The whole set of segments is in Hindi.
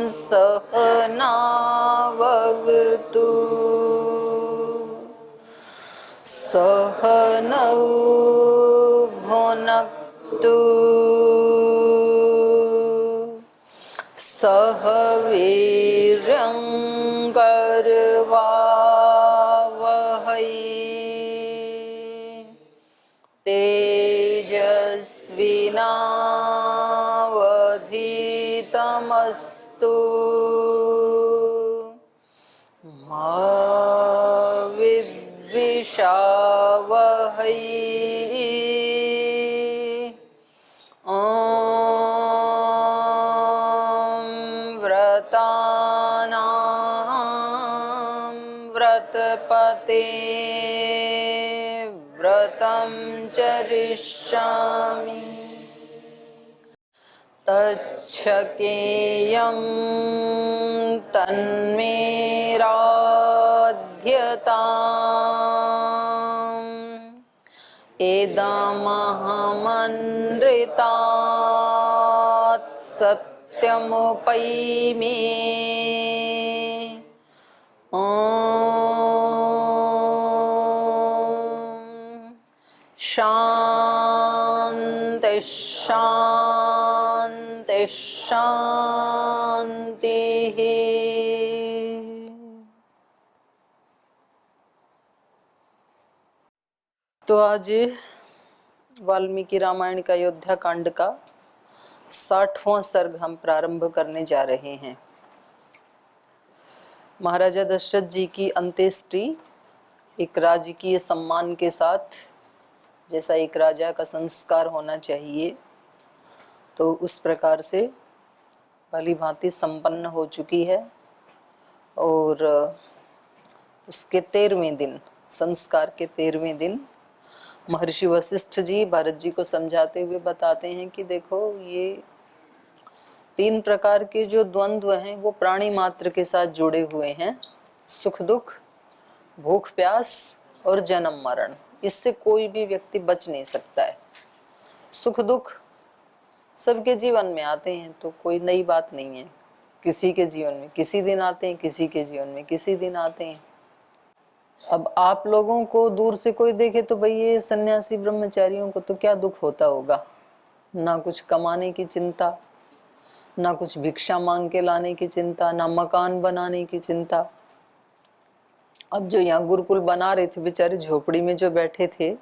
सहनावतु सहनौ भुनक्तु सह वीर्यं करवावहै तेजस्विनावधीतमस्तु मा विद्विषावहै व्रतपते व्रतं चरिष्यामि तच्छकेयं तन्मे राध्यताम् इदमहमनृतात् सत्यमुपैमि शांति शांति शांति। तो आज वाल्मीकि रामायण का अयोध्या कांड का 60वां सर्ग हम प्रारंभ करने जा रहे हैं। महाराजा दशरथ जी की अंत्येष्टि एक राजकीय सम्मान के साथ, जैसा एक राजा का संस्कार होना चाहिए, तो उस प्रकार से भली भांति संपन्न हो चुकी है। और उसके 13वें दिन, संस्कार के 13वें दिन, महर्षि वशिष्ठ जी भरत जी को समझाते हुए बताते हैं कि देखो, ये 3 प्रकार के जो द्वंद्व हैं वो प्राणी मात्र के साथ जुड़े हुए हैं। सुख दुख, भूख प्यास और जन्म मरण। इससे कोई भी व्यक्ति बच नहीं सकता है। सुख दुख सबके जीवन में आते हैं, तो कोई नई बात नहीं है। किसी के जीवन में किसी दिन आते हैं, किसी के जीवन में किसी दिन आते हैं। अब आप लोगों को दूर से कोई देखे तो भाई ये सन्यासी ब्रह्मचारियों को तो क्या दुख होता होगा। ना कुछ कमाने की चिंता, ना कुछ भिक्षा मांग के लाने की चिंता, ना मकान बनाने की चिंता। अब जो यहाँ गुरुकुल बना रहे थे बेचारे, झोपड़ी में जो बैठे थे,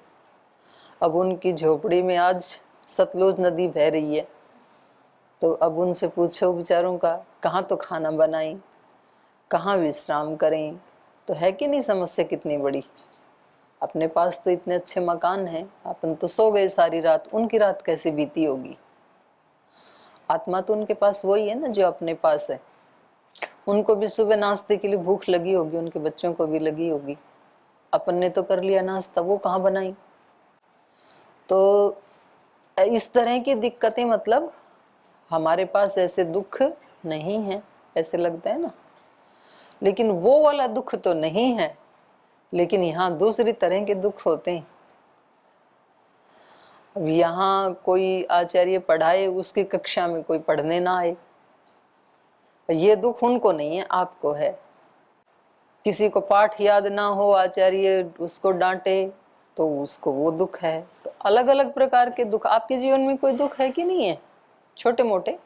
अब उनकी झोपड़ी में आज सतलुज नदी बह रही है। तो अब उनसे पूछो बेचारों का, कहाँ तो खाना बनाएं, कहाँ विश्राम करें। तो है कि नहीं समस्या कितनी बड़ी। अपने पास तो इतने अच्छे मकान हैं, अपन तो सो गए सारी रात, उनकी रात कैसे बीती होगी। आत्मा तो उनके पास वही है ना जो अपने पास है। उनको भी सुबह नाश्ते के लिए भूख लगी होगी, उनके बच्चों को भी लगी होगी। अपन ने तो कर लिया नाश्ता, वो कहाँ बनाई। तो इस तरह की दिक्कतें, मतलब हमारे पास ऐसे दुख नहीं है, ऐसे लगता है ना। लेकिन वो वाला दुख तो नहीं है, लेकिन यहाँ दूसरी तरह के दुख होते हैं। अब यहाँ कोई आचार्य पढ़ाए, उसकी कक्षा में कोई पढ़ने ना आए, ये दुख उनको नहीं है, आपको है। किसी को पाठ याद ना हो, आचार्य उसको डांटे, तो उसको वो दुख है। तो अलग अलग प्रकार के दुख आपके जीवन में कोई दुख है कि नहीं है। छोटे मोटे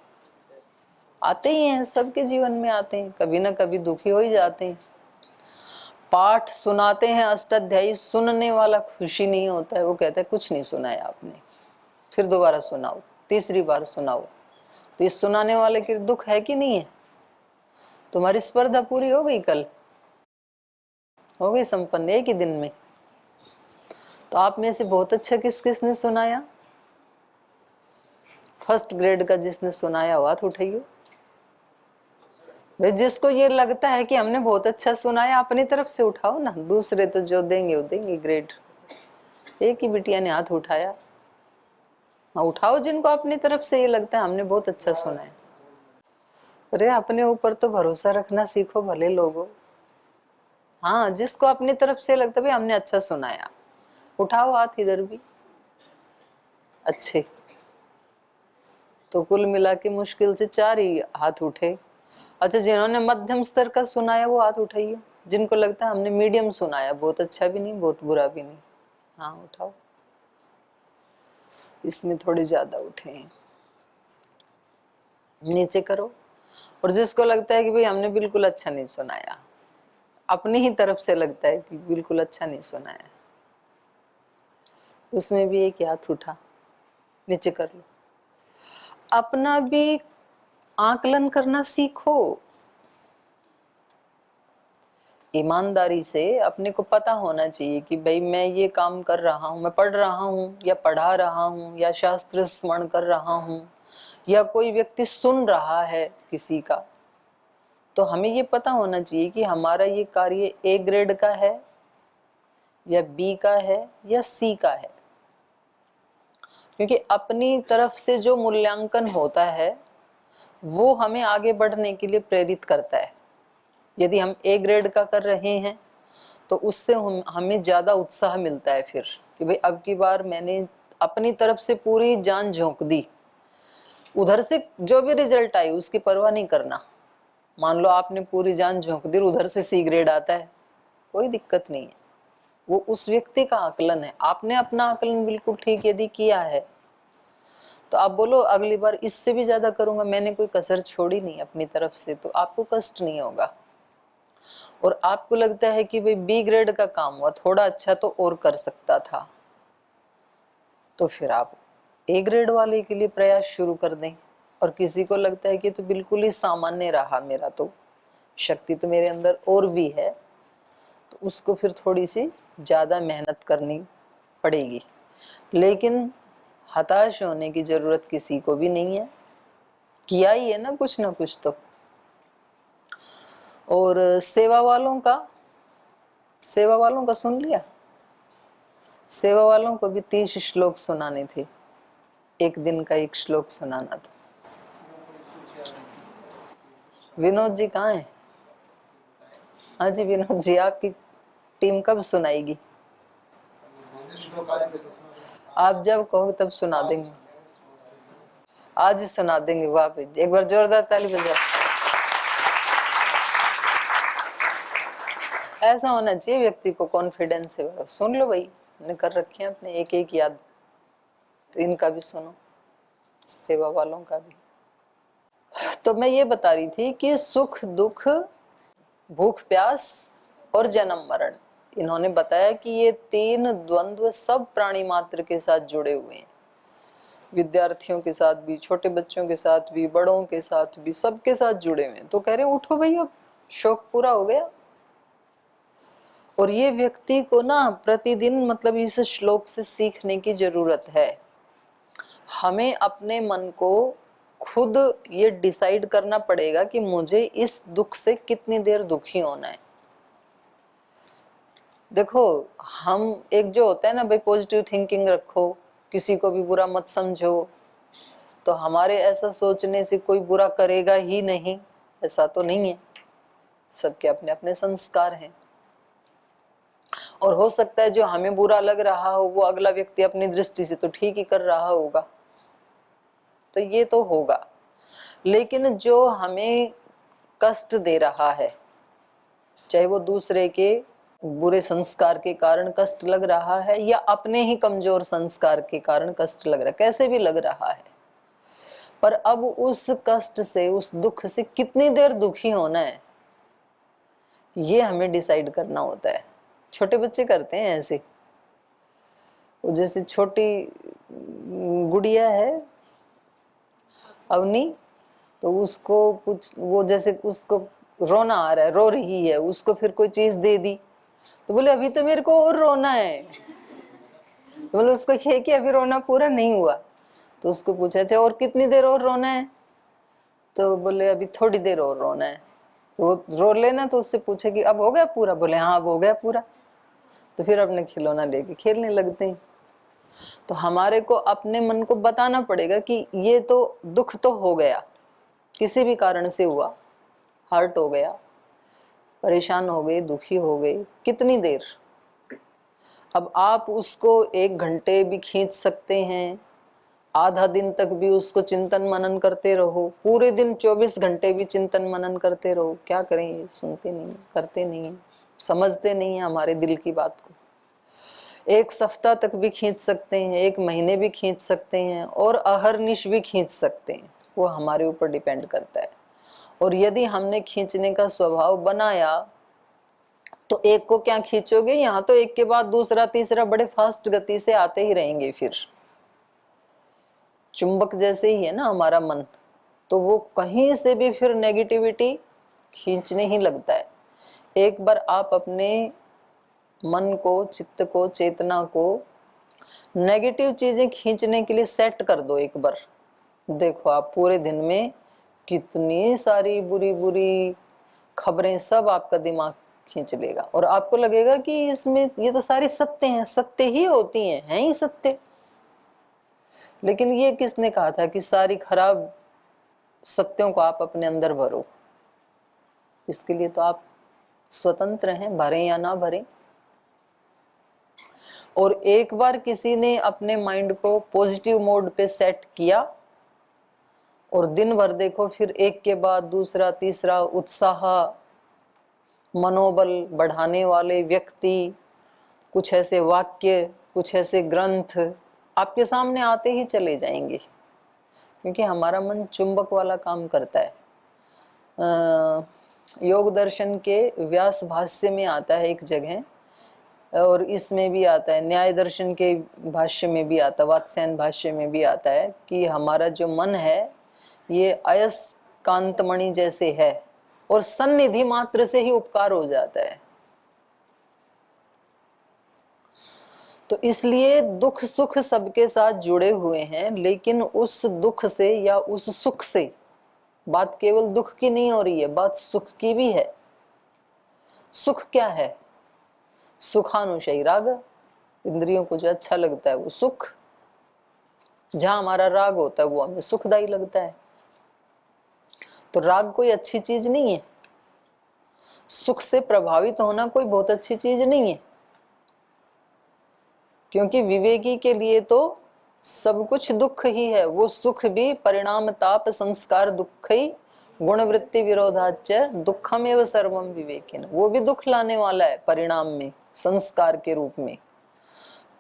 आते ही हैं, सबके जीवन में आते हैं, कभी ना कभी दुखी हो ही जाते हैं। पाठ सुनाते हैं अष्टाध्यायी, सुनने वाला खुशी नहीं होता है, वो कहता है कुछ नहीं सुनाया आपने, फिर दोबारा सुनाओ, तीसरी बार सुनाओ। तो इस सुनाने वाले के दुख है कि नहीं है। तुम्हारी स्पर्धा पूरी हो गई, कल हो गई संपन्न, एक ही दिन में। तो आप में से बहुत अच्छा किस किसने सुनाया। फर्स्ट ग्रेड का जिसने सुनाया हुआ हाथ उठाइए। भाई जिसको ये लगता है कि हमने बहुत अच्छा सुनाया, अपनी तरफ से उठाओ ना, दूसरे तो जो देंगे वो देंगे ग्रेड। एक ही बिटिया ने हाथ उठाया। हाँ उठाओ जिनको अपनी तरफ से ये लगता है हमने बहुत अच्छा सुना है। अरे अपने ऊपर तो भरोसा रखना सीखो भले लोगों। हाँ जिसको अपनी तरफ से लगता है भाई हमने अच्छा सुनाया, उठाओ हाथ इधर भी। अच्छे तो कुल मिला के मुश्किल से 4 ही हाथ उठे। अच्छा, जिन्होंने मध्यम स्तर का सुनाया वो हाथ उठाइए। जिनको लगता है हमने मीडियम सुनाया, बहुत अच्छा भी नहीं बहुत बुरा भी नहीं, हाँ उठाओ। इसमें थोड़े ज्यादा उठे हैं, नीचे करो। और जिसको लगता है कि भाई हमने बिल्कुल अच्छा नहीं सुनाया, अपनी ही तरफ से लगता है कि बिल्कुल अच्छा नहीं सुनाया, उसमें भी एक हाथ उठा, नीचे कर लो। अपना भी आकलन करना सीखो, ईमानदारी से। अपने को पता होना चाहिए कि भाई मैं ये काम कर रहा हूँ, मैं पढ़ रहा हूँ या पढ़ा रहा हूँ या शास्त्र स्मरण कर रहा हूँ या कोई व्यक्ति सुन रहा है किसी का, तो हमें ये पता होना चाहिए कि हमारा ये कार्य ए ग्रेड का है या बी का है या सी का है। क्योंकि अपनी तरफ से जो मूल्यांकन होता है वो हमें आगे बढ़ने के लिए प्रेरित करता है। यदि हम ए ग्रेड का कर रहे हैं तो उससे हमें ज़्यादा उत्साह मिलता है फिर कि भाई अब की बार मैंने अपनी तरफ से पूरी जान झोंक दी, उधर से जो भी रिजल्ट आई उसकी परवाह नहीं करना। मान लो आपने पूरी जान झोंक दी, उधर से सी ग्रेड आता है, कोई दिक्कत नहीं है, वो उस व्यक्ति का आकलन है। आपने अपना आकलन बिल्कुल ठीक यदि किया है तो आप बोलो अगली बार इससे भी ज्यादा करूंगा, मैंने कोई कसर छोड़ी नहीं अपनी तरफ से, तो आपको कष्ट नहीं होगा। और आपको लगता है कि भाई बी ग्रेड का काम हुआ, थोड़ा अच्छा तो और कर सकता था, तो फिर आप ए ग्रेड वाले के लिए प्रयास शुरू कर दें। और किसी को लगता है कि तो बिल्कुल ही सामान्य रहा मेरा, तो शक्ति तो मेरे अंदर और भी है, तो उसको फिर थोड़ी सी ज़्यादा मेहनत करनी पड़ेगी। लेकिन हताश होने की ज़रूरत किसी को भी नहीं है, किया ही है ना कुछ तो। और सेवा वालों का सुन लिया। सेवा वालों को भी 30 श्लोक सुनाने थे, एक दिन का एक श्लोक सुनाना था। विनोद जी कहाँ हैं? हाँ जी विनोद जी, आपकी टीम कब सुनाएगी? आप जब कहो तब सुना देंगे, आज ही सुना देंगे। वाह, एक बार जोरदार ताली बजाओ। ऐसा होना चाहिए व्यक्ति को, कॉन्फिडेंस है। सुन लो भाई, हमने कर रखे हैं अपने एक एक याद, तो इनका भी सुनो, सेवा वालों का भी। तो मैं ये बता रही थी कि सुख दुख, भूख प्यास और जन्म मरण, इन्होंने बताया कि ये 3 द्वंद्व सब प्राणी मात्र के साथ जुड़े हुए हैं। विद्यार्थियों के साथ भी, छोटे बच्चों के साथ भी, बड़ों के साथ भी, सबके साथ जुड़े हुए हैं। तो कह रहे हैं उठो भाई, अब शौक पूरा हो गया। और ये व्यक्ति को ना प्रतिदिन मतलब इस श्लोक से सीखने की जरूरत है। हमें अपने मन को खुद ये डिसाइड करना पड़ेगा कि मुझे इस दुख से कितनी देर दुखी होना है। देखो, हम एक जो होता है ना भाई, पॉजिटिव थिंकिंग रखो, किसी को भी बुरा मत समझो, तो हमारे ऐसा सोचने से कोई बुरा करेगा ही नहीं, ऐसा तो नहीं है। सबके अपने अपने संस्कार हैं। और हो सकता है जो हमें बुरा लग रहा हो वो अगला व्यक्ति अपनी दृष्टि से तो ठीक ही कर रहा होगा, तो ये तो होगा। लेकिन जो हमें कष्ट दे रहा है, चाहे वो दूसरे के बुरे संस्कार के कारण कष्ट लग रहा है या अपने ही कमजोर संस्कार के कारण कष्ट लग रहा है, कैसे भी लग रहा है, पर अब उस कष्ट से, उस दुख से कितनी देर दुखी होना है, ये हमें डिसाइड करना होता है। छोटे बच्चे करते हैं ऐसे। वो जैसे छोटी गुड़िया है अवनी, तो उसको कुछ, वो जैसे उसको रोना आ रहा है, रो रही है, उसको फिर कोई चीज दे दी, तो बोले अभी तो मेरे को और रोना है। तो बोले उसको ये कि अभी रोना पूरा नहीं हुआ। तो उसको पूछा अच्छा और कितनी देर और रोना है? तो बोले अभी थोड़ी देर और रोना है। रो लेना। तो उससे पूछे कि अब हो गया पूरा? बोले हाँ अब हो गया पूरा। तो फिर अपने खिलौना लेके खेलने लगते हैं। तो हमारे को अपने मन को बताना पड़ेगा कि ये तो दुख तो हो गया, किसी भी कारण से हुआ, हर्ट हो गया, परेशान हो गए, दुखी हो गए, कितनी देर। अब आप उसको 1 घंटे भी खींच सकते हैं, आधा दिन तक भी उसको चिंतन मनन करते रहो, पूरे दिन 24 घंटे भी चिंतन मनन करते रहो, क्या करें? ये सुनते नहीं, करते नहीं, समझते नहीं है हमारे दिल की बात को। एक सप्ताह तक भी खींच सकते हैं, एक महीने भी खींच सकते हैं, और अहरनिश भी खींच सकते हैं, वो हमारे ऊपर डिपेंड करता है। और यदि हमने खींचने का स्वभाव बनाया तो एक को क्या खींचोगे, यहाँ तो एक के बाद दूसरा तीसरा बड़े फास्ट गति से आते ही रहेंगे। फिर चुंबक जैसे ही है ना हमारा मन, तो वो कहीं से भी फिर नेगेटिविटी खींचने ही लगता है। एक बार आप अपने मन को, चित्त को, चेतना को नेगेटिव चीजें खींचने के लिए सेट कर दो एक बार, देखो आप पूरे दिन में कितनी सारी बुरी बुरी खबरें सब आपका दिमाग खींच लेगा, और आपको लगेगा कि इसमें ये तो सारी सत्य हैं, सत्य ही होती हैं ही सत्य। लेकिन ये किसने कहा था कि सारी खराब सत्यों को आप अपने अंदर भरो? इसके लिए तो आप स्वतंत्र हैं, भरें या ना भरें। और एक बार किसी ने अपने माइंड को पॉजिटिव मोड पे सेट किया, और दिन भर देखो फिर एक के बाद दूसरा तीसरा उत्साह, मनोबल बढ़ाने वाले व्यक्ति, कुछ ऐसे वाक्य, कुछ ऐसे ग्रंथ आपके सामने आते ही चले जाएंगे, क्योंकि हमारा मन चुंबक वाला काम करता है। योग दर्शन के व्यास भाष्य में आता है एक जगह, और इसमें भी आता है, न्याय दर्शन के भाष्य में भी आता, वात्स्यायन भाष्य में भी आता है कि हमारा जो मन है ये अयस्कांतमणि जैसे है, और सन्निधि मात्र से ही उपकार हो जाता है। तो इसलिए दुख सुख सबके साथ जुड़े हुए हैं, लेकिन उस दुख से या उस सुख से, बात केवल दुख की नहीं हो रही है, बात सुख की भी है। सुख क्या है? सुखानुशयी राग, इंद्रियों को जो अच्छा लगता है वो सुख। जहां हमारा राग होता है वो हमें सुखदायी लगता है। तो राग कोई अच्छी चीज नहीं है, सुख से प्रभावित होना कोई बहुत अच्छी चीज नहीं है, क्योंकि विवेकी के लिए तो सब कुछ दुख ही है। वो सुख भी परिणाम ताप संस्कार दुख ही गुणवृत्ति विरोधाच दुखमेव सर्वम विवेकिन, वो भी दुख लाने वाला है परिणाम में, संस्कार के रूप में।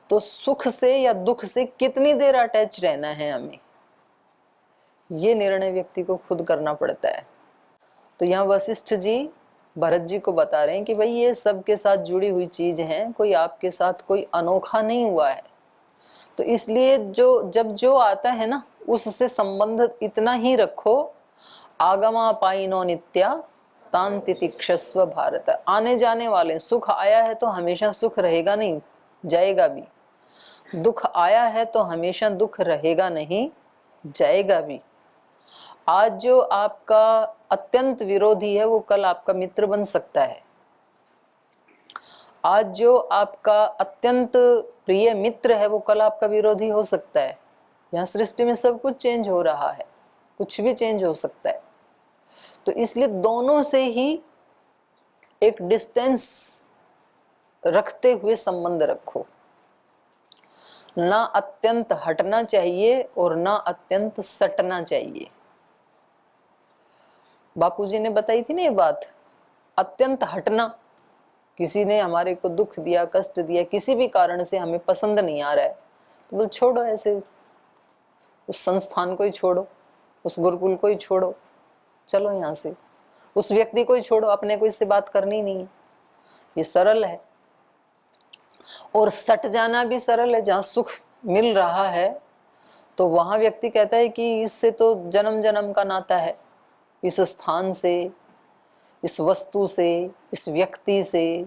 तो सुख से या दुख से कितनी देर अटैच रहना है हमें, ये निर्णय व्यक्ति को खुद करना पड़ता है। तो यहाँ वशिष्ठ जी भरत जी को बता रहे हैं कि भाई ये सबके साथ जुड़ी हुई चीज है, कोई आपके साथ कोई अनोखा नहीं हुआ है। तो इसलिए जब जो आता है ना उससे संबंध इतना ही रखो, आगमा पाइनो नित्या तान तितिक्षस्व भारत। आने जाने वाले, सुख आया है तो हमेशा सुख रहेगा नहीं, जाएगा भी। दुख आया है तो हमेशा दुख रहेगा नहीं, जाएगा भी। आज जो आपका अत्यंत विरोधी है वो कल आपका मित्र बन सकता है। आज जो आपका अत्यंत प्रिय मित्र है वो कल आपका विरोधी हो सकता है। यहाँ सृष्टि में सब कुछ चेंज हो रहा है, कुछ भी चेंज हो सकता है। तो इसलिए दोनों से ही एक डिस्टेंस रखते हुए संबंध रखो, ना अत्यंत हटना चाहिए और ना अत्यंत सटना चाहिए। बापूजी ने बताई थी ना ये बात, अत्यंत हटना, किसी ने हमारे को दुख दिया, कष्ट दिया, किसी भी कारण से हमें पसंद नहीं आ रहा है, तो बोल छोड़ो, ऐसे उस संस्थान को ही छोड़ो, उस गुरुकुल को ही छोड़ो, चलो यहाँ से, उस व्यक्ति को ही छोड़ो, अपने को इससे बात करनी नहीं है। ये सरल है। और सट जाना भी सरल है। जहाँ सुख मिल रहा है तो वहां व्यक्ति कहता है कि इससे तो जन्म जन्म का नाता है, इस स्थान से, इस वस्तु से, इस व्यक्ति से,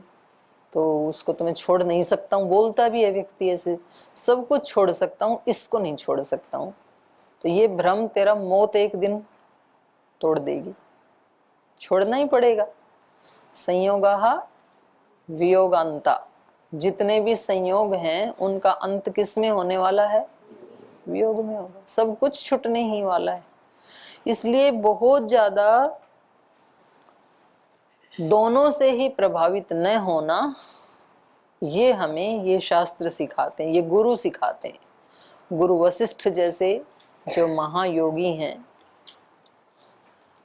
तो उसको तो मैं छोड़ नहीं सकता हूँ। बोलता भी है व्यक्ति ऐसे, सब कुछ छोड़ सकता हूँ, इसको नहीं छोड़ सकता हूँ। तो ये भ्रम तेरा मौत एक दिन तोड़ देगी, छोड़ना ही पड़ेगा। संयोगाः वियोगांता, जितने भी संयोग हैं उनका अंत किस में होने वाला है? वियोग में होगा। सब कुछ छूटने ही वाला है। इसलिए बहुत ज्यादा दोनों से ही प्रभावित न होना, ये हमें ये शास्त्र सिखाते हैं, ये गुरु सिखाते हैं। गुरु वशिष्ठ जैसे जो महायोगी हैं,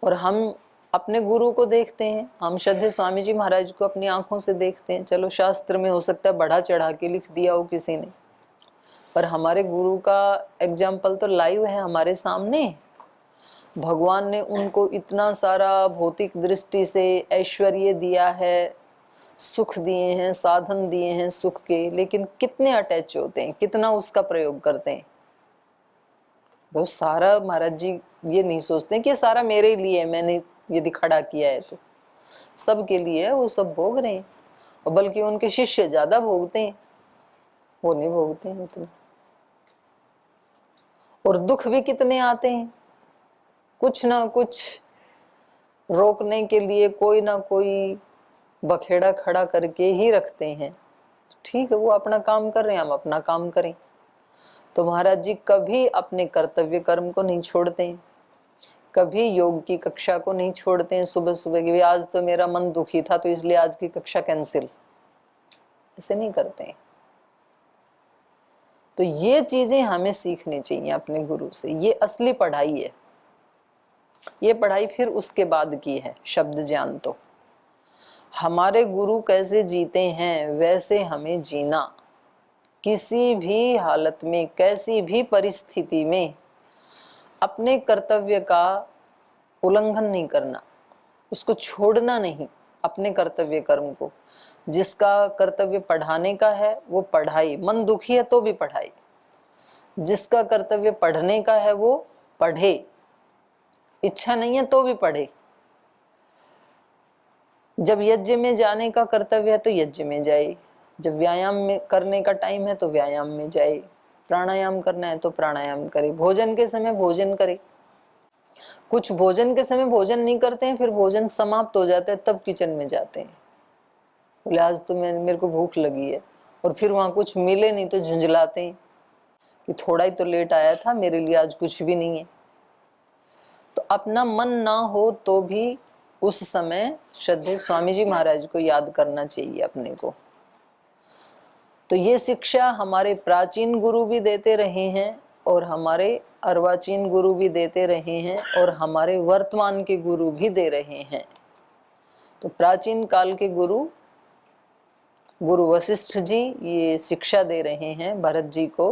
और हम अपने गुरु को देखते हैं, हम श्रद्धेय स्वामी जी महाराज को अपनी आंखों से देखते हैं। चलो शास्त्र में हो सकता है बढ़ा चढ़ा के लिख दिया हो किसी ने, पर हमारे गुरु का एग्जाम्पल तो लाइव है हमारे सामने। भगवान ने उनको इतना सारा भौतिक दृष्टि से ऐश्वर्य दिया है, सुख दिए हैं, साधन दिए हैं सुख के, लेकिन कितने अटैच होते हैं, कितना उसका प्रयोग करते हैं। बहुत सारा महाराज जी ये नहीं सोचते हैं कि ये सारा मेरे लिए है, मैंने यदि खड़ा किया है तो सबके लिए है, वो सब भोग रहे हैं। और बल्कि उनके शिष्य ज्यादा भोगते हैं, वो नहीं भोगते हैं उतना। और दुख भी कितने आते हैं, कुछ ना कुछ रोकने के लिए कोई ना कोई बखेड़ा खड़ा करके ही रखते हैं। ठीक है, वो अपना काम कर रहे हैं, हम अपना काम करें। तो महाराज जी कभी अपने कर्तव्य कर्म को नहीं छोड़ते हैं, कभी योग की कक्षा को नहीं छोड़ते हैं। सुबह सुबह की आज तो मेरा मन दुखी था तो इसलिए आज की कक्षा कैंसिल, ऐसे नहीं करते हैं। तो ये चीजें हमें सीखनी चाहिए अपने गुरु से, ये असली पढ़ाई है। ये पढ़ाई फिर उसके बाद की है शब्द ज्ञान। तो हमारे गुरु कैसे जीते हैं वैसे हमें जीना, किसी भी हालत में, कैसी भी परिस्थिति में अपने कर्तव्य का उल्लंघन नहीं करना, उसको छोड़ना नहीं। अपने कर्तव्य कर्म को, जिसका कर्तव्य पढ़ाने का है वो पढ़ाई, मन दुखी है तो भी पढ़ाई। जिसका कर्तव्य पढ़ने का है वो पढ़े, इच्छा नहीं है तो भी पढ़े। जब यज्ञ में जाने का कर्तव्य है तो यज्ञ में जाए, जब व्यायाम में करने का टाइम है तो व्यायाम में जाए, प्राणायाम करना है तो प्राणायाम करे, भोजन के समय भोजन करे। कुछ भोजन के समय भोजन नहीं करते हैं, फिर भोजन समाप्त हो जाता है तब किचन में जाते हैं, बोले आज तो मेरे को भूख लगी है, और फिर वहां कुछ मिले नहीं तो झुंझलाते हैं कि थोड़ा ही तो लेट आया था, मेरे लिए आज कुछ भी नहीं है। तो अपना मन ना हो तो भी उस समय श्रद्धेय स्वामी जी महाराज को याद करना चाहिए अपने को। तो ये शिक्षा हमारे प्राचीन गुरु भी देते रहे हैं और हमारे अर्वाचीन गुरु भी देते रहे हैं और हमारे वर्तमान के गुरु भी दे रहे हैं। तो प्राचीन काल के गुरु वशिष्ठ जी ये शिक्षा दे रहे हैं भरत जी को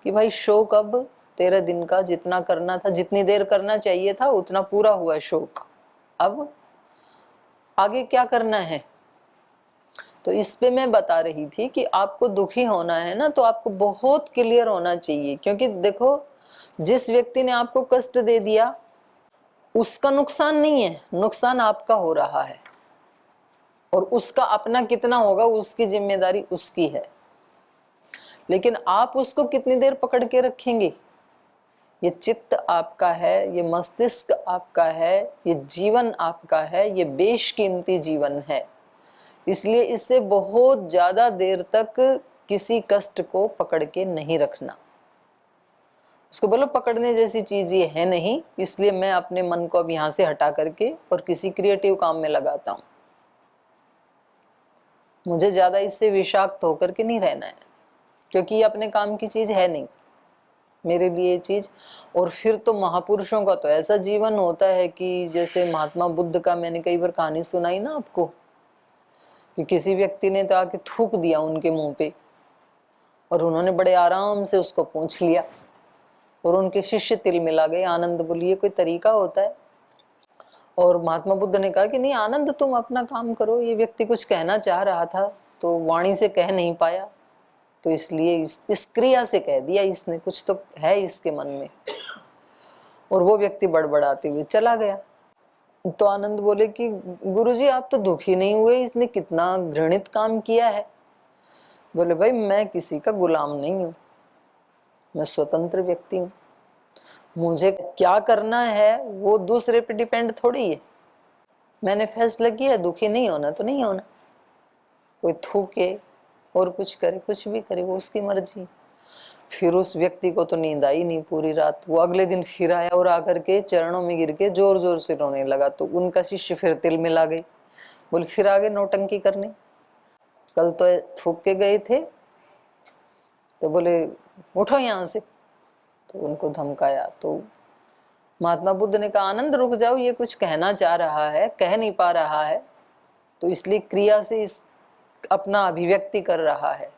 कि भाई शोक अब 13 दिन का जितना करना था, जितनी देर करना चाहिए था उतना पूरा हुआ शोक, अब आगे क्या करना है। तो इस पे मैं बता रही थी कि आपको दुखी होना है ना तो आपको बहुत क्लियर होना चाहिए, क्योंकि देखो जिस व्यक्ति ने आपको कष्ट दे दिया उसका नुकसान नहीं है, नुकसान आपका हो रहा है, और उसका अपना कितना होगा उसकी जिम्मेदारी उसकी है। लेकिन आप उसको कितनी देर पकड़ के रखेंगे। ये चित्त आपका है, ये मस्तिष्क आपका है, ये जीवन आपका है, ये बेशकीमती जीवन है, इसलिए इससे बहुत ज्यादा देर तक किसी कष्ट को पकड़ के नहीं रखना। उसको बोलो पकड़ने जैसी चीज ये है नहीं, इसलिए मैं अपने मन को अब यहां से हटा करके और किसी क्रिएटिव काम में लगाता हूं। मुझे ज्यादा इससे विषाक्त होकर के नहीं रहना है, क्योंकि ये अपने काम की चीज है नहीं मेरे लिए ये चीज। और फिर तो महापुरुषों का तो ऐसा जीवन होता है कि जैसे महात्मा बुद्ध का मैंने कई बार कहानी सुनाई ना आपको, कि किसी व्यक्ति ने तो आके थूक दिया उनके मुंह पे और उन्होंने बड़े आराम से उसको पूंछ लिया और उनके शिष्य तिल मिला गए, आनंद बोलिए कोई तरीका होता है। और महात्मा बुद्ध ने कहा कि नहीं आनंद तुम अपना काम करो, ये व्यक्ति कुछ कहना चाह रहा था तो वाणी से कह नहीं पाया, तो इसलिए इस क्रिया से कह दिया, इसने कुछ तो है इसके मन में। और वो व्यक्ति बड़बड़ाते हुए चला गया। तो आनंद बोले कि गुरुजी आप तो दुखी नहीं हुए, इसने कितना घृणित काम किया है। बोले भाई मैं किसी का गुलाम नहीं हूं, मैं स्वतंत्र व्यक्ति हूं, मुझे क्या करना है वो दूसरे पे डिपेंड थोड़ी है। मैंने फैसला किया दुखी नहीं होना तो नहीं होना, कोई थूके और कुछ करे कुछ भी करे वो उसकी मर्जी। फिर उस व्यक्ति को तो नींद आई नहीं पूरी रात। वो अगले दिन फिर आया और आकर के चरणों में गिर के जोर जोर से रोने लगा। तो उनका शिष्य फिर तिल मिला गई, बोले फिर आगे नौटंकी करने, कल तो थूक के गए थे। तो बोले उठो यहाँ से, तो उनको धमकाया। तो महात्मा बुद्ध ने कहा, आनंद रुक जाओ, ये कुछ कहना चाह रहा है, कह नहीं पा रहा है, तो इसलिए क्रिया से इस अपना अभिव्यक्ति कर रहा है।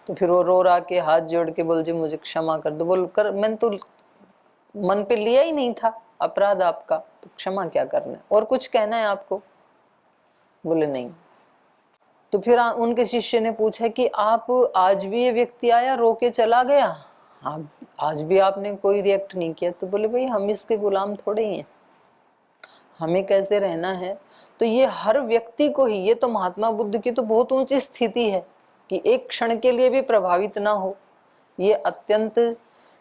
तो फिर वो रो रहा के हाथ जोड़ के बोल, जी मुझे क्षमा कर दो। बोलकर, मैंने तो मन पे लिया ही नहीं था अपराध आपका, तो क्षमा क्या करना है, और कुछ कहना है आपको? बोले नहीं। तो फिर उनके शिष्य ने पूछा कि आप आज भी ये व्यक्ति आया रो के चला गया, आप आज भी आपने कोई रिएक्ट नहीं किया? तो बोले, भाई हम इसके गुलाम थोड़े ही हैं, हमें कैसे रहना है। तो ये हर व्यक्ति को ही, ये तो महात्मा बुद्ध की तो बहुत ऊंची स्थिति है कि एक क्षण के लिए भी प्रभावित ना हो। ये अत्यंत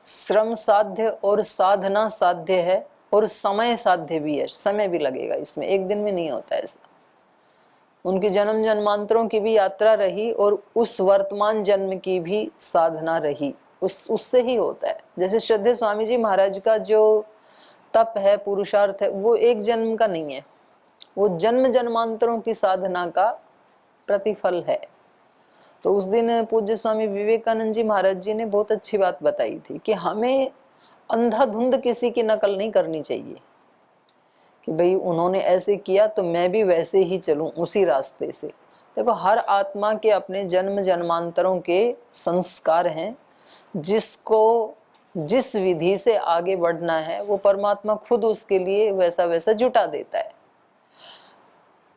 श्रम साध्य और साधना साध्य है, और समय साध्य भी है, समय भी लगेगा इसमें, एक दिन में नहीं होता ऐसा। उनकी जन्म जन्मांतरों की भी यात्रा रही, और उस वर्तमान जन्म की भी साधना रही, उससे ही होता है। जैसे श्रद्धेय स्वामी जी महाराज का जो तप है, पुरुषार्थ है, वो एक जन्म का नहीं है, वो जन्म जन्मांतरों की साधना का प्रतिफल है। तो उस दिन पूज्य स्वामी विवेकानंद जी महाराज जी ने बहुत अच्छी बात बताई थी कि हमें अंधाधुंध किसी की नकल नहीं करनी चाहिए कि भाई उन्होंने ऐसे किया तो मैं भी वैसे ही चलूं उसी रास्ते से। देखो, हर आत्मा के अपने जन्म जन्मांतरों के संस्कार हैं, जिसको जिस विधि से आगे बढ़ना है वो परमात्मा खुद उसके लिए वैसा वैसा जुटा देता है।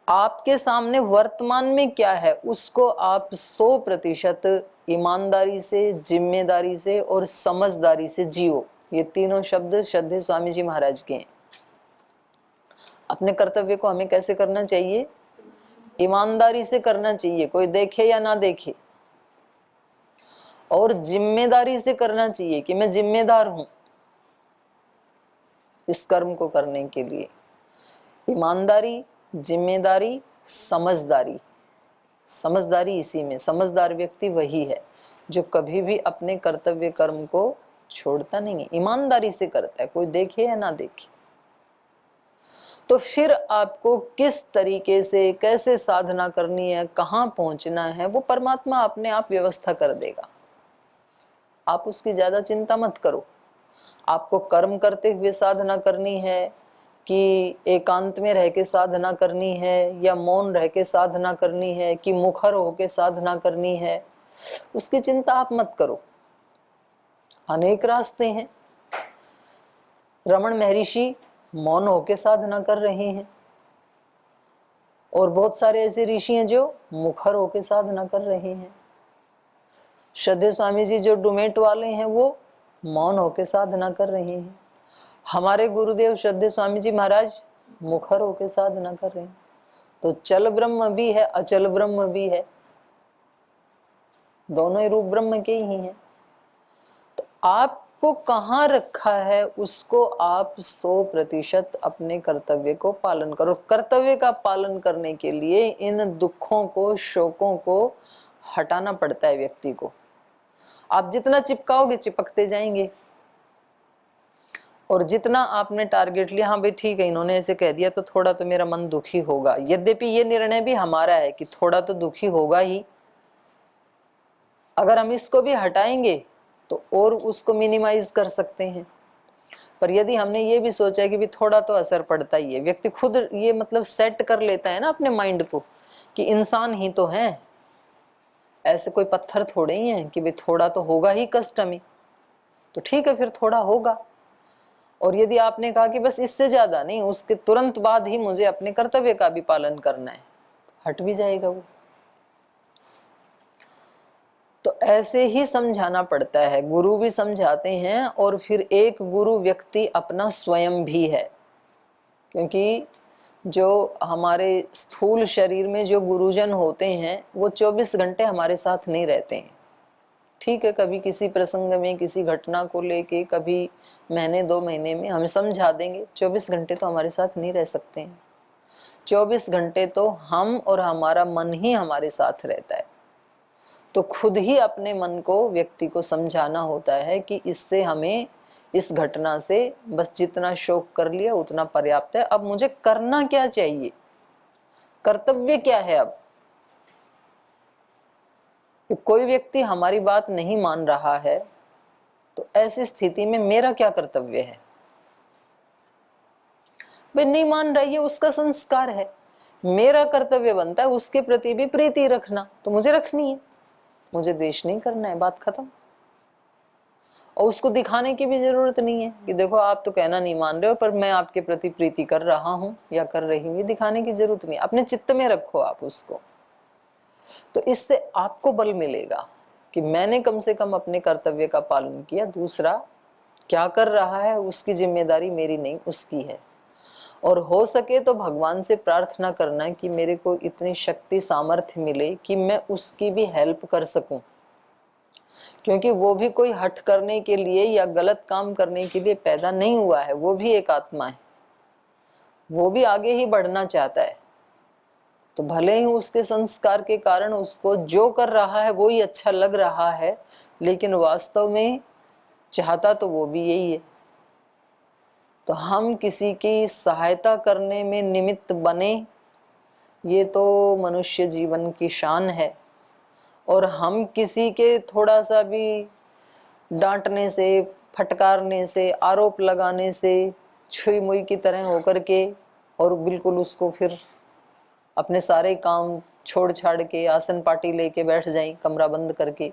आपके सामने वर्तमान में क्या है उसको आप 100% ईमानदारी से, जिम्मेदारी से और समझदारी से जियो। ये तीनों शब्द श्रद्धेय स्वामी जी महाराज के हैं। अपने कर्तव्य को हमें कैसे करना चाहिए? ईमानदारी से करना चाहिए, कोई देखे या ना देखे, और जिम्मेदारी से करना चाहिए कि मैं जिम्मेदार हूं इस कर्म को करने के लिए। ईमानदारी, जिम्मेदारी, समझदारी। समझदारी इसी में, समझदार व्यक्ति वही है जो कभी भी अपने कर्तव्य कर्म को छोड़ता नहीं है, ईमानदारी से करता है, कोई देखे या ना देखे। तो फिर आपको किस तरीके से कैसे साधना करनी है, कहाँ पहुंचना है, वो परमात्मा अपने आप व्यवस्था कर देगा। आप उसकी ज्यादा चिंता मत करो। आपको कर्म करते हुए साधना करनी है कि एकांत में रह के साधना करनी है, या मौन रह के साधना करनी है, कि मुखर होके साधना करनी है, उसकी चिंता आप मत करो। अनेक रास्ते हैं। रमण महर्षि मौन होके साधना कर रहे हैं, और बहुत सारे ऐसे ऋषि हैं जो मुखर होके साधना कर रहे हैं। श्रद्धेय स्वामी जी जो डुमेट वाले हैं वो मौन होके साधना कर रहे हैं। हमारे गुरुदेव श्रद्धेय स्वामी जी महाराज मुखर होके साधना कर रहे हैं। तो चल ब्रह्म भी है, अचल ब्रह्म भी है, दोनों ही रूप ब्रह्म के ही हैं। तो आपको कहाँ रखा है उसको आप 100% अपने कर्तव्य को पालन करो। कर्तव्य का पालन करने के लिए इन दुखों को, शोकों को हटाना पड़ता है व्यक्ति को। आप जितना चिपकाओगे चिपकते जाएंगे, और जितना आपने टारगेट लिया, हाँ भाई ठीक है इन्होंने ऐसे कह दिया तो थोड़ा तो मेरा मन दुखी होगा, यद्यपि ये निर्णय भी हमारा है कि थोड़ा तो दुखी होगा ही, अगर हम इसको भी हटाएंगे तो और उसको मिनिमाइज कर सकते हैं। पर यदि हमने ये भी सोचा है कि भी थोड़ा तो असर पड़ता ही है, व्यक्ति खुद ये मतलब सेट कर लेता है ना अपने माइंड को कि इंसान ही तो है, ऐसे कोई पत्थर थोड़े ही हैं कि भाई थोड़ा तो होगा ही कष्ट हमें, तो ठीक है फिर थोड़ा होगा। और यदि आपने कहा कि बस इससे ज्यादा नहीं, उसके तुरंत बाद ही मुझे अपने कर्तव्य का भी पालन करना है, हट भी जाएगा वो। तो ऐसे ही समझाना पड़ता है, गुरु भी समझाते हैं, और फिर एक गुरु व्यक्ति अपना स्वयं भी है। क्योंकि जो हमारे स्थूल शरीर में जो गुरुजन होते हैं वो 24 घंटे हमारे साथ नहीं रहते हैं। ठीक है, कभी किसी प्रसंग में, किसी घटना को लेके, कभी महीने 2 महीने में हमें समझा देंगे, 24 घंटे तो हमारे साथ नहीं रह सकते हैं। 24 घंटे तो हम और हमारा मन ही हमारे साथ रहता है। तो खुद ही अपने मन को, व्यक्ति को समझाना होता है कि इससे हमें, इस घटना से बस जितना शोक कर लिया उतना पर्याप्त है, अब मुझे करना क्या चाहिए, कर्तव्य क्या है। अब कोई व्यक्ति हमारी बात नहीं मान रहा है तो ऐसी स्थिति में मेरा क्या कर्तव्य है? भाई नहीं मान रहा, ये उसका संस्कार है, मेरा कर्तव्य बनता है उसके प्रति भी प्रीति रखना, तो मुझे रखनी है, मुझे द्वेष नहीं करना है, बात खत्म। और उसको दिखाने की भी जरूरत नहीं है कि देखो आप तो कहना नहीं मान रहे हो पर मैं आपके प्रति प्रीति कर रहा हूं या कर रही हूं, ये दिखाने की जरूरत नहीं, अपने चित्त में रखो आप उसको। तो इससे आपको बल मिलेगा कि मैंने कम से कम अपने कर्तव्य का पालन किया, दूसरा क्या कर रहा है उसकी जिम्मेदारी मेरी नहीं, उसकी है। और हो सके तो भगवान से प्रार्थना करना कि मेरे को इतनी शक्ति सामर्थ्य मिले कि मैं उसकी भी हेल्प कर सकूं, क्योंकि वो भी कोई हठ करने के लिए या गलत काम करने के लिए पैदा नहीं हुआ है, वो भी एक आत्मा है, वो भी आगे ही बढ़ना चाहता है। तो भले ही उसके संस्कार के कारण उसको जो कर रहा है वो ही अच्छा लग रहा है, लेकिन वास्तव में चाहता तो वो भी यही है। तो हम किसी की सहायता करने में निमित्त बने, ये तो मनुष्य जीवन की शान है। और हम किसी के थोड़ा सा भी डांटने से, फटकारने से, आरोप लगाने से छुई मुई की तरह होकर के और बिल्कुल उसको फिर अपने सारे काम छोड़ छाड़ के आसन पार्टी लेके बैठ जाएं कमरा बंद करके,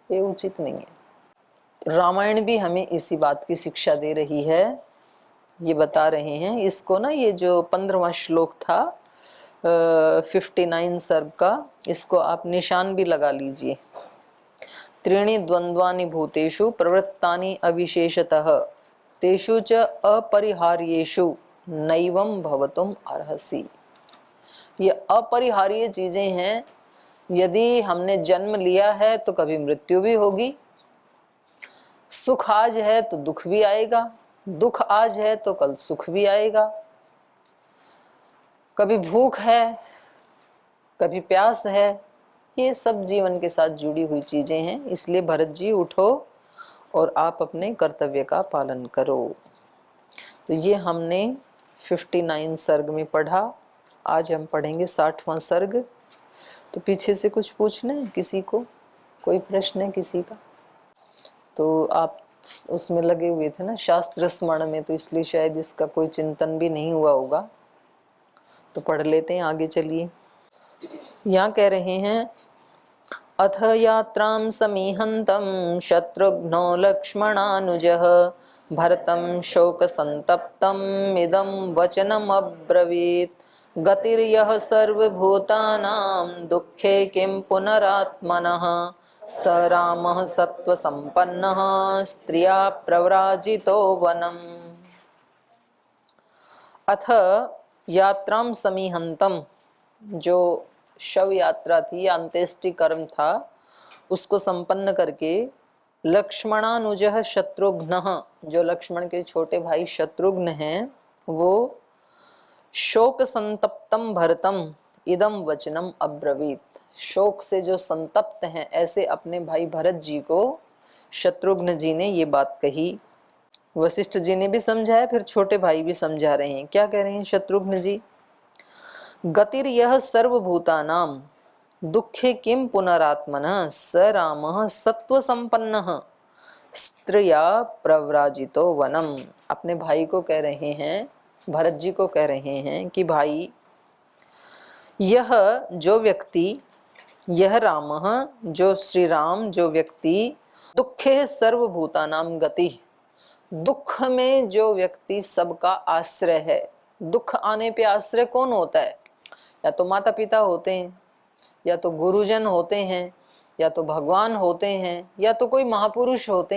ये उचित नहीं है। रामायण भी हमें इसी बात की शिक्षा दे रही है, ये बता रहे हैं इसको ना, ये जो 15वां श्लोक था 59 सर्ग का, इसको आप निशान भी लगा लीजिए। त्रीणि द्वंद्वानि भूतेषु प्रवृत्तानि अविशेषतः तेषु च अपरिहार्येषु नैवं भवतुम अर्हसि। ये अपरिहार्य चीजें हैं, यदि हमने जन्म लिया है तो कभी मृत्यु भी होगी, सुख आज है तो दुख भी आएगा, दुख आज है तो कल सुख भी आएगा, कभी भूख है कभी प्यास है, ये सब जीवन के साथ जुड़ी हुई चीजें हैं। इसलिए भरत जी उठो और आप अपने कर्तव्य का पालन करो। तो ये हमने 59 सर्ग में पढ़ा, आज हम पढ़ेंगे 60वां सर्ग। तो पीछे से कुछ पूछना है किसी को, कोई प्रश्न है किसी का? तो आप उसमें लगे हुए थे ना शास्त्र स्मरण में, तो इसलिए शायद इसका कोई चिंतन भी नहीं हुआ होगा। तो पढ़ लेते हैं, आगे चलिए। यहाँ कह रहे हैं अथ यात्रां समीहन्तं शत्रुघ्नो लक्ष्मणानुजः भरतं शोकसन्तप्तं इदं वचनम् अब्रवीत् गतिर्यः सर्वभूतानां दुःखे किं पुनरात्मनः स रामः सत्त्वसम्पन्नः स्त्रिया प्रव्राजितो वनम्। अथ यात्रां समीहन्तं, जो शव यात्रा थी या अंत्येष्टि कर्म था, उसको संपन्न करके लक्ष्मणानुजः शत्रुघ्न, जो लक्ष्मण के छोटे भाई शत्रुघ्न हैं, वो शोक संतप्तम भरतम इदम वचनम अब्रवीत, शोक से जो संतप्त हैं ऐसे अपने भाई भरत जी को शत्रुघ्न जी ने ये बात कही। वशिष्ठ जी ने भी समझाया, फिर छोटे भाई भी समझा रहे हैं। क्या कह रहे हैं शत्रुघ्न जी? गतिर्यः सर्वभूतानां दुःखे किं पुनरात्मनः स रामः सत्त्वसम्पन्नः स्त्रिया प्रव्राजितो वनम। अपने भाई को कह रहे हैं, भरत जी को कह रहे हैं कि भाई यह जो व्यक्ति, यह रामः जो श्री राम, जो व्यक्ति दुःखे सर्वभूतानां गति, दुख में जो व्यक्ति सबका आश्रय है। दुख आने पे आश्रय कौन होता है? या तो माता पिता होते हैं, या तो गुरुजन होते हैं, या तो भगवान होते हैं, या तो कोई महापुरुष होते हैं।